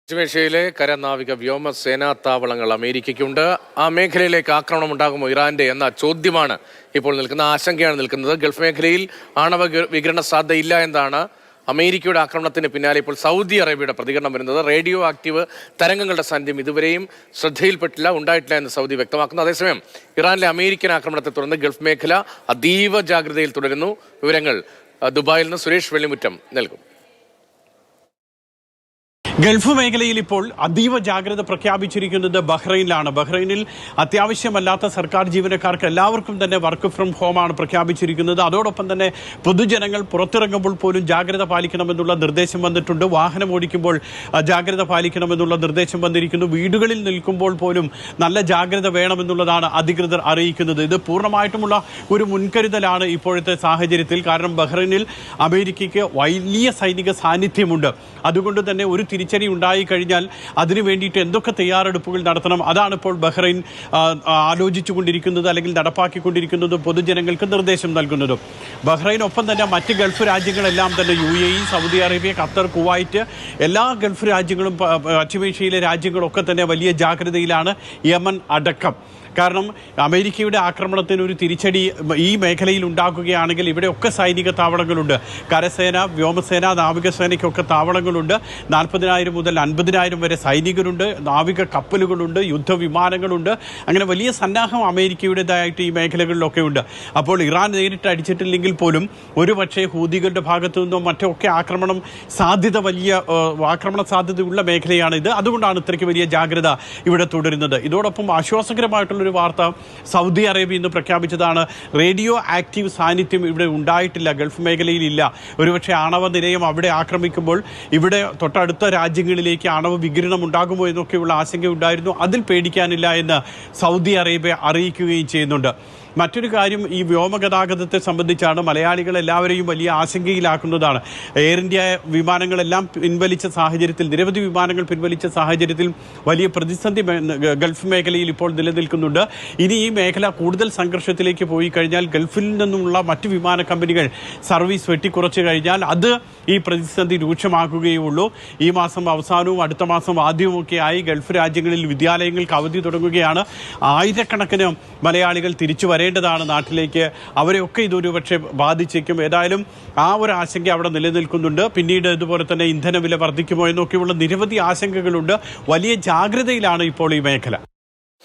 പശ്ചിമേഷ്യയിലെ കരനാവിക വ്യോമസേനാ താവളങ്ങൾ അമേരിക്കയ്ക്കുണ്ട്. ആ മേഖലയിലേക്ക് ആക്രമണം ഉണ്ടാകുമോ ഇറാന്റെ എന്ന ചോദ്യമാണ് ഇപ്പോൾ നിൽക്കുന്ന, ആശങ്കയാണ് നിൽക്കുന്നത്. ഗൾഫ് മേഖലയിൽ ആണവ വികിരണ സാധ്യതയില്ല എന്നാണ് അമേരിക്കയുടെ ആക്രമണത്തിന് പിന്നാലെ ഇപ്പോൾ സൗദി അറേബ്യയുടെ പ്രതികരണം വരുന്നത്. റേഡിയോ ആക്റ്റീവ് തരംഗങ്ങളുടെ സാന്നിധ്യം ഇതുവരെയും ശ്രദ്ധയിൽപ്പെട്ടില്ല, ഉണ്ടായിട്ടില്ല എന്ന് സൗദി വ്യക്തമാക്കുന്നു. അതേസമയം ഇറാനിലെ അമേരിക്കൻ ആക്രമണത്തെ തുടർന്ന് ഗൾഫ് മേഖല അതീവ ജാഗ്രതയിൽ തുടരുന്നു. വിവരങ്ങൾ ദുബായിൽ നിന്ന് സുരേഷ് വെള്ളിമുറ്റം നൽകും. ഗൾഫ് മേഖലയിൽ ഇപ്പോൾ അതീവ ജാഗ്രത പ്രഖ്യാപിച്ചിരിക്കുന്നത് ബഹ്റൈനിലാണ്. ബഹ്റൈനിൽ അത്യാവശ്യമല്ലാത്ത സർക്കാർ ജീവനക്കാർക്ക് എല്ലാവർക്കും തന്നെ വർക്ക് ഫ്രം ഹോമാണ് പ്രഖ്യാപിച്ചിരിക്കുന്നത്. അതോടൊപ്പം തന്നെ പൊതുജനങ്ങൾ പുറത്തിറങ്ങുമ്പോൾ പോലും ജാഗ്രത പാലിക്കണമെന്നുള്ള നിർദ്ദേശം വന്നിട്ടുണ്ട്. വാഹനം ഓടിക്കുമ്പോൾ ജാഗ്രത പാലിക്കണമെന്നുള്ള നിർദ്ദേശം വന്നിരിക്കുന്നു. വീടുകളിൽ നിൽക്കുമ്പോൾ പോലും നല്ല ജാഗ്രത വേണമെന്നുള്ളതാണ് അധികൃതർ അറിയിക്കുന്നത്. ഇത് പൂർണ്ണമായിട്ടുമുള്ള ഒരു മുൻകരുതലാണ് ഇപ്പോഴത്തെ സാഹചര്യത്തിൽ. കാരണം ബഹ്റൈനിൽ അമേരിക്കയ്ക്ക് വലിയ സൈനിക സാന്നിധ്യമുണ്ട്. അതുകൊണ്ട് തന്നെ ഒരു തിരിച്ചടി ഉണ്ടായി കഴിഞ്ഞാൽ അതിനു വേണ്ടിയിട്ട് എന്തൊക്കെ തയ്യാറെടുപ്പുകൾ നടത്തണം, അതാണ് ഇപ്പോൾ ബഹ്റൈൻ ആലോചിച്ചുകൊണ്ടിരിക്കുന്നത്, അല്ലെങ്കിൽ നടപ്പാക്കിക്കൊണ്ടിരിക്കുന്നതും പൊതുജനങ്ങൾക്ക് നിർദ്ദേശം നൽകുന്നതും. ബഹ്റൈനൊപ്പം തന്നെ മറ്റ് ഗൾഫ് രാജ്യങ്ങളെല്ലാം തന്നെ UAE, Saudi Arabia, Qatar, Kuwait, എല്ലാ ഗൾഫ് രാജ്യങ്ങളും പശ്ചിമേഷ്യയിലെ രാജ്യങ്ങളൊക്കെ തന്നെ വലിയ ജാഗ്രതയിലാണ്, യമൻ അടക്കം. കാരണം അമേരിക്കയുടെ ആക്രമണത്തിന് ഒരു തിരിച്ചടി ഈ മേഖലയിൽ ഉണ്ടാക്കുകയാണെങ്കിൽ ഇവിടെയൊക്കെ സൈനിക താവളങ്ങളുണ്ട്. കരസേന, വ്യോമസേന, നാവികസേനയ്ക്കൊക്കെ താവളങ്ങളുണ്ട്. 40,000 മുതൽ 50,000 വരെ സൈനികരുണ്ട്, നാവിക കപ്പലുകളുണ്ട്, യുദ്ധവിമാനങ്ങളുണ്ട്. അങ്ങനെ വലിയ സന്നാഹം അമേരിക്കയുടേതായിട്ട് ഈ മേഖലകളിലൊക്കെ ഉണ്ട്. അപ്പോൾ ഇറാൻ നേരിട്ട് അടിച്ചിട്ടില്ലെങ്കിൽ പോലും ഒരുപക്ഷെ ഹൂതികളുടെ ഭാഗത്തു നിന്നോ മറ്റൊക്കെ ആക്രമണ സാധ്യതയുള്ള മേഖലയാണ് ഇത്. അതുകൊണ്ടാണ് ഇത്രയ്ക്ക് വലിയ ജാഗ്രത ഇവിടെ തുടരുന്നത്. ഇതോടൊപ്പം ആശ്വാസകരമായിട്ടുള്ള ഒരു വാർത്ത സൗദി അറേബ്യ ഇന്ന് പ്രഖ്യാപിച്ചതാണ്. റേഡിയോ ആക്റ്റീവ് സാന്നിധ്യം ഇവിടെ ഉണ്ടായിട്ടില്ല, ഗൾഫ് മേഖലയിൽ ഇല്ല. ഒരുപക്ഷെ ആണവ നിലയം അവിടെ ആക്രമിക്കുമ്പോൾ ഇവിടെ തൊട്ടടുത്ത രാജ്യങ്ങളിലേക്ക് ആണവ വികിരണം ഉണ്ടാകുമോ എന്നൊക്കെയുള്ള ആശങ്കയുണ്ടായിരുന്നു. അതിൽ പേടിക്കാനില്ല എന്ന് സൗദി അറേബ്യ അറിയിക്കുകയും ചെയ്യുന്നുണ്ട്. മറ്റൊരു കാര്യം ഈ വ്യോമഗതാഗതത്തെ സംബന്ധിച്ചാണ്. മലയാളികളെല്ലാവരെയും വലിയ ആശങ്കയിലാക്കുന്നതാണ്. എയർ ഇന്ത്യ വിമാനങ്ങളെല്ലാം പിൻവലിച്ച സാഹചര്യത്തിൽ, നിരവധി വിമാനങ്ങൾ പിൻവലിച്ച സാഹചര്യത്തിൽ വലിയ പ്രതിസന്ധി ഗൾഫ് മേഖലയിൽ ഇപ്പോൾ നിലനിൽക്കുന്നുണ്ട്. ഇനി ഈ മേഖല കൂടുതൽ സംഘർഷത്തിലേക്ക് പോയി കഴിഞ്ഞാൽ ഗൾഫിൽ നിന്നുള്ള മറ്റ് വിമാന കമ്പനികൾ സർവീസ് വെട്ടിക്കുറച്ച് കഴിഞ്ഞാൽ അത് ഈ പ്രതിസന്ധി രൂക്ഷമാക്കുകയുള്ളൂ. ഈ മാസം അവസാനവും അടുത്ത മാസം ആദ്യവുമൊക്കെയായി ഗൾഫ് രാജ്യങ്ങളിൽ വിദ്യാലയങ്ങൾക്ക് അവധി തുടങ്ങുകയാണ്. ആയിരക്കണക്കിന് മലയാളികൾ തിരിച്ചു വരേണ്ടതാണ് നാട്ടിലേക്ക്. അവരെയൊക്കെ ഇതൊരു പക്ഷേ ബാധിച്ചേക്കും. ഏതായാലും ആ ഒരു ആശങ്ക അവിടെ നിലനിൽക്കുന്നുണ്ട്. പിന്നീട് ഇതുപോലെ തന്നെ ഇന്ധനവില വർദ്ധിക്കുമോ എന്നൊക്കെയുള്ള നിരവധി ആശങ്കകളുണ്ട്. വലിയ ജാഗ്രതയിലാണ് ഇപ്പോൾ ഈ മേഖല.